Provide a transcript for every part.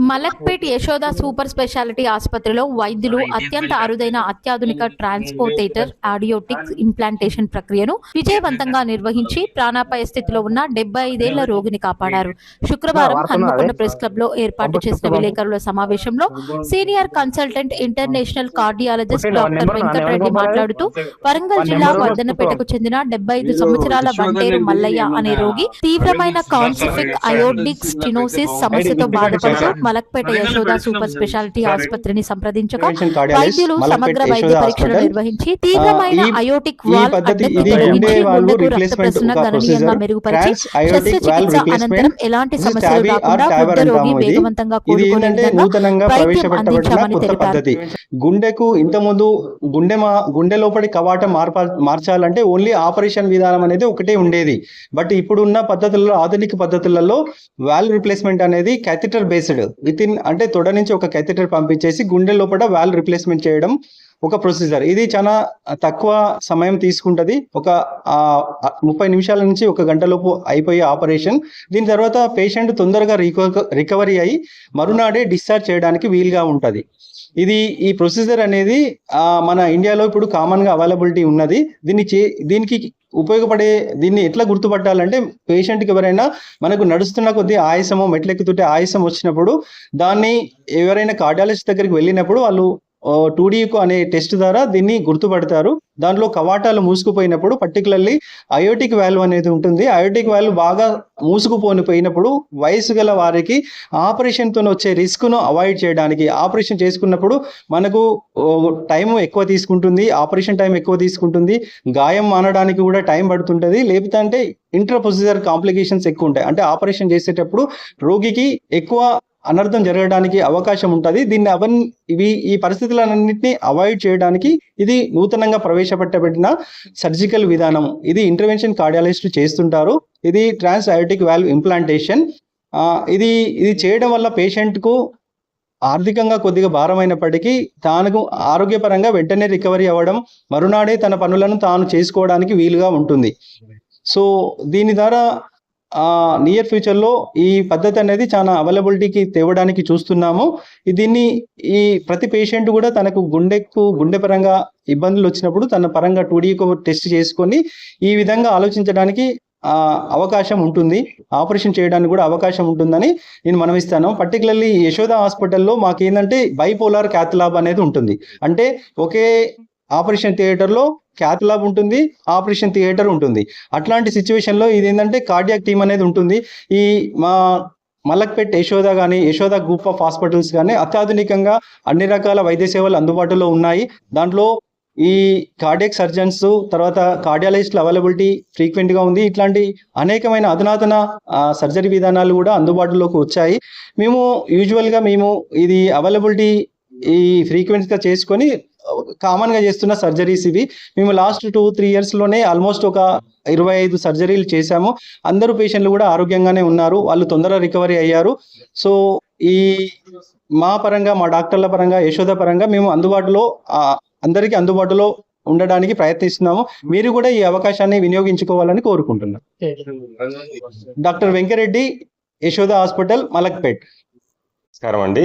Malakpet Yashoda super speciality ఆసుపత్రిలో వైద్యులు అత్యంత అరుదైన అత్యాధునిక ట్రాన్స్పోథేటర్ ఆడియోటిక్స్ ఇంప్లాంటేషన్ ప్రక్రియను విజయవంతంగా నిర్వహించి ప్రాణాపాయ స్థితిలో ఉన్న 75 ఏళ్ల రోగిని కాపాడారు. శుక్రవారం హన్మకొండ ప్రెస్ క్లబ్ లో ఏర్పాటు చేసిన విలేకరుల సమావేశంలో senior consultant international cardiologist doctor Venkatareddy మాట్లాడుతూ, వరంగల్ జిల్లా వర్ధన్నపేటకు చెందిన 75 సంవత్సరాల వంటేరు మల్లయ్య అనే రోగి తీవ్రమైన కాన్సిఫిక్ అయోడిక్ స్టినోసిస్ సమస్యతో బాధపడుతూ మలక్పేట యశోద సూపర్ స్పెషాలిటీ ఆసుపత్రిని సంప్రదించగా వైద్యులు సమగ్ర వైద్య పరీక్షలు నిర్వహించి తీవ్రమైన అయోటిక్ వాల్వ్ అడ్డంకి తొలగించి గుండెకు రక్త ప్రసరణ గణనీయంగా మెరుగుపరిచి శస్త్రచికిత్స అనంతరం ఎలాంటి సమస్యలు రాకుండా వృద్ధ రోగి వేగవంతంగా కోలుకునే విధంగా వైద్యం అందించామని తెలిపారు. గుండెకు ఇంతకుముందు గుండె లోపలి కవాటం మార్చాలంటే ఓన్లీ ఆపరేషన్ విధానం అనేది ఒకటే ఉండేది. బట్ ఇప్పుడున్న పద్ధతుల్లో, ఆధునిక పద్ధతులలో వాల్వ్ రిప్లేస్మెంట్ అనేది క్యాథెటర్ బేస్డ్ అంటే తొడ నుంచి ఒక క్యాథెటర్ పంపించేసి గుండె లోపల వాల్వ్ రిప్లేస్మెంట్ చేయడం ఒక ప్రొసీజర్. ఇది చాలా తక్కువ సమయం తీసుకుంటది. ఒక 30 నిమిషాల నుంచి 1 గంట లోపు అయిపోయే ఆపరేషన్. దీని తర్వాత పేషెంట్ తొందరగా రికవరీ అయ్యి మరునాడే డిశ్చార్జ్ చేయడానికి వీలుగా ఉంటది. ఈ ప్రొసీజర్ అనేది మన ఇండియాలో ఇప్పుడు కామన్ గా అవైలబిలిటీ ఉన్నది. దీనికి ఉపయోగపడే దీన్ని ఎట్లా గుర్తుపట్టాలంటే, పేషెంట్కి ఎవరైనా మనకు నడుస్తున్న కొద్దీ ఆయాసమో మెట్లెక్కుతుంటే ఆయాసం వచ్చినప్పుడు దాన్ని ఎవరైనా కార్డియాలజిస్ట్ దగ్గరికి వెళ్ళినప్పుడు వాళ్ళు 2D అనే టెస్ట్ ద్వారా దీన్ని గుర్తుపడతారు. దాంట్లో కవాటాలు మూసుకుపోయినప్పుడు, పర్టికులర్లీ అయోటిక్ వాల్వ్ అనేది ఉంటుంది. అయోటిక్ వాల్వ్ బాగా మూసుకుపోయినప్పుడు వయసు గల వారికి ఆపరేషన్తో వచ్చే రిస్క్ను అవాయిడ్ చేయడానికి, ఆపరేషన్ చేసుకున్నప్పుడు మనకు టైం ఎక్కువ తీసుకుంటుంది, ఆపరేషన్ టైం ఎక్కువ తీసుకుంటుంది, గాయం మానడానికి కూడా టైం పడుతుంటుంది. లేకపోతే అంటే ఇంటర్ ప్రొసీజర్ కాంప్లికేషన్స్ ఎక్కువ ఉంటాయి. అంటే ఆపరేషన్ చేసేటప్పుడు రోగికి ఎక్కువ అనర్థం జరగడానికి అవకాశం ఉంటుంది. ఈ పరిస్థితులన్నింటినీ అవాయిడ్ చేయడానికి ఇది నూతనంగా ప్రవేశపెట్టబడిన సర్జికల్ విధానం. ఇది ఇంటర్వెన్షన్ కార్డియాలజిస్ట్ చేస్తుంటారు. ఇది ట్రాన్స్ అయోటిక్ వాల్వ్ ఇంప్లాంటేషన్. ఇది చేయడం వల్ల పేషెంట్కు ఆర్థికంగా కొద్దిగా భారమైనప్పటికీ తాను ఆరోగ్యపరంగా వెంటనే రికవరీ అవ్వడం, మరునాడే తన పనులను తాను చేసుకోవడానికి వీలుగా ఉంటుంది. సో దీని ద్వారా నియర్ ఫ్యూచర్లో ఈ పద్ధతి అనేది చాలా అవైలబిలిటీకి తేవడానికి చూస్తున్నాము. ఈ ప్రతి పేషెంట్ కూడా తనకు గుండె పరంగా ఇబ్బందులు వచ్చినప్పుడు తన పరంగా 2D టెస్ట్ చేసుకొని ఈ విధంగా ఆలోచించడానికి అవకాశం ఉంటుంది, ఆపరేషన్ చేయడానికి కూడా అవకాశం ఉంటుందని నేను మనవిస్తాను. పర్టికులర్లీ యశోద హాస్పిటల్లో మాకేంటంటే బైపోలార్ క్యాత్ ల్యాబ్ అనేది ఉంటుంది. అంటే ఒకే ఆపరేషన్ థియేటర్లో క్యాత్ ల్యాబ్ ఉంటుంది, ఆపరేషన్ థియేటర్ ఉంటుంది. అట్లాంటి సిచ్యువేషన్లో ఇది ఏంటంటే కార్డియాక్ టీమ్ అనేది ఉంటుంది. మా మలక్పేట్ యశోద కానీ, యశోద గ్రూప్ ఆఫ్ హాస్పిటల్స్ కానీ అత్యాధునికంగా అన్ని రకాల వైద్య సేవలు అందుబాటులో ఉన్నాయి. దాంట్లో ఈ కార్డియాక్ సర్జన్స్, తర్వాత కార్డియాలజిస్టుల అవైలబిలిటీ ఫ్రీక్వెంట్గా ఉంది. ఇట్లాంటి అనేకమైన అధునాతన సర్జరీ విధానాలు కూడా అందుబాటులోకి వచ్చాయి. యూజువల్గా ఇది అవైలబిలిటీ ఫ్రీక్వెంట్గా చేసుకొని కామన్గా చేస్తున్న సర్జరీస్ ఇవి. మేము లాస్ట్ 2-3 ఇయర్స్లోనే ఆల్మోస్ట్ ఒక 25 సర్జరీలు చేశాము. అందరూ పేషెంట్లు కూడా ఆరోగ్యంగానే ఉన్నారు, వాళ్ళు తొందరగా రికవరీ అయ్యారు. సో మా డాక్టర్ల పరంగా, యశోద పరంగా మేము అందరికీ అందుబాటులో ఉండడానికి ప్రయత్నిస్తున్నాము. మీరు కూడా ఈ అవకాశాన్ని వినియోగించుకోవాలని కోరుకుంటున్నాం. Doctor Venkareddy, Yashoda hospital, Malakpet. నమస్కారం అండి.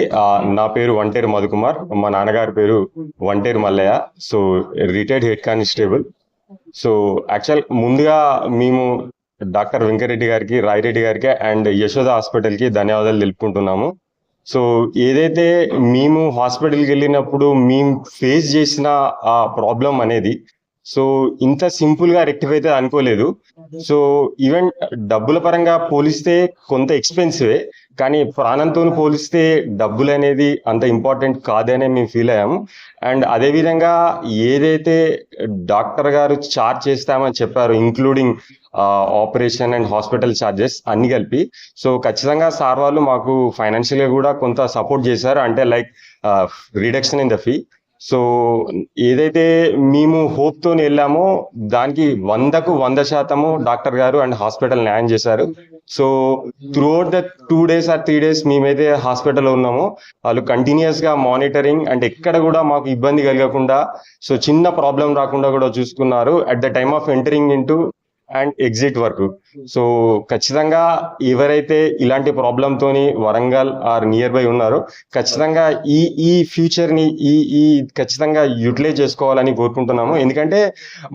నా పేరు వంటేరు మధుకుమార్. మా నాన్నగారి పేరు Vanteru Mallaiah. So retired head constable. So actual ముందుగా మేము డాక్టర్ వెంకరెడ్డి గారికి, రాయిరెడ్డి గారికి అండ్ యశోద హాస్పిటల్కి ధన్యవాదాలు తెలుపుకుంటున్నాము. సో ఏదైతే మేము హాస్పిటల్కి వెళ్ళినప్పుడు మేము ఫేస్ చేసిన ఆ ప్రాబ్లం అనేది సో ఇంత సింపుల్గా రెక్టిఫై అయితే అనుకోలేదు. సో ఈవెన్ డబ్బుల పరంగా పోలిస్తే కొంత ఎక్స్పెన్సివే, కానీ ప్రాణంతో పోలిస్తే డబ్బులు అనేది అంత ఇంపార్టెంట్ కాదనే మేము ఫీల్ అయ్యాము. అండ్ అదేవిధంగా ఏదైతే డాక్టర్ గారు ఛార్జ్ చేస్తామని చెప్పారు, including operation and hospital charges అన్ని కలిపి, సో ఖచ్చితంగా సార్ వాళ్ళు మాకు ఫైనాన్షియల్గా కూడా కొంత సపోర్ట్ చేశారు. అంటే like reduction in the fee. So ఏదైతే మేము హోప్తో వెళ్ళామో దానికి 100% డాక్టర్ గారు అండ్ హాస్పిటల్ న్యాయం చేశారు. So throughout the 2 days or 3 days మేమైతే హాస్పిటల్లో ఉన్నామో వాళ్ళు కంటిన్యూస్గా మానిటరింగ్ అండ్ ఎక్కడ కూడా మాకు ఇబ్బంది కలగకుండా, సో చిన్న ప్రాబ్లం రాకుండా కూడా చూసుకున్నారు. At the time of entering into and exit వరకు. సో ఖచ్చితంగా ఎవరైతే ఇలాంటి ప్రాబ్లమ్ తోని వరంగల్ ఆర్ నియర్ బై ఉన్నారో ఖచ్చితంగా ఈ ఫ్యూచర్ ని ఈ ఖచ్చితంగా యూటిలైజ్ చేసుకోవాలని కోరుకుంటున్నాము. ఎందుకంటే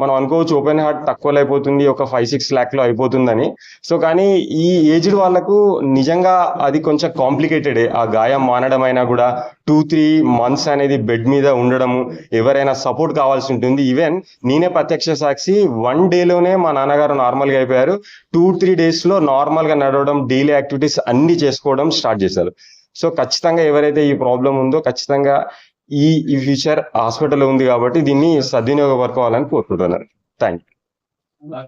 మనం అనుకోవచ్చు ఓపెన్ హార్ట్ తక్కువలో అయిపోతుంది, ఒక 5-6 lakh లో అయిపోతుందని. సో కానీ ఈ ఏజ్డ్ వాళ్ళకు నిజంగా అది కొంచెం కాంప్లికేటెడ్. ఆ గాయం మానడం అయినా కూడా 2-3 months అనేది బెడ్ మీద ఉండడము, ఎవరైనా సపోర్ట్ కావాల్సి ఉంటుంది. ఈవెన్ నేనే ప్రత్యక్ష సాక్షి, 1 dayలోనే మా నాన్నగారు నార్మల్ గా అయిపోయారు. 2-3 days లో నార్మల్ గా నడవడం, డైలీ యాక్టివిటీస్ అన్ని చేసుకోవడం స్టార్ట్ చేశారు. సో ఖచ్చితంగా ఎవరైతే ఈ ప్రాబ్లం ఉందో ఖచ్చితంగా ఈ ఫ్యూచర్ హాస్పిటల్ ఉంది కాబట్టి దీన్ని సద్వినియోగపరచుకోవాలని కోరుకుంటున్నారు. Thank you.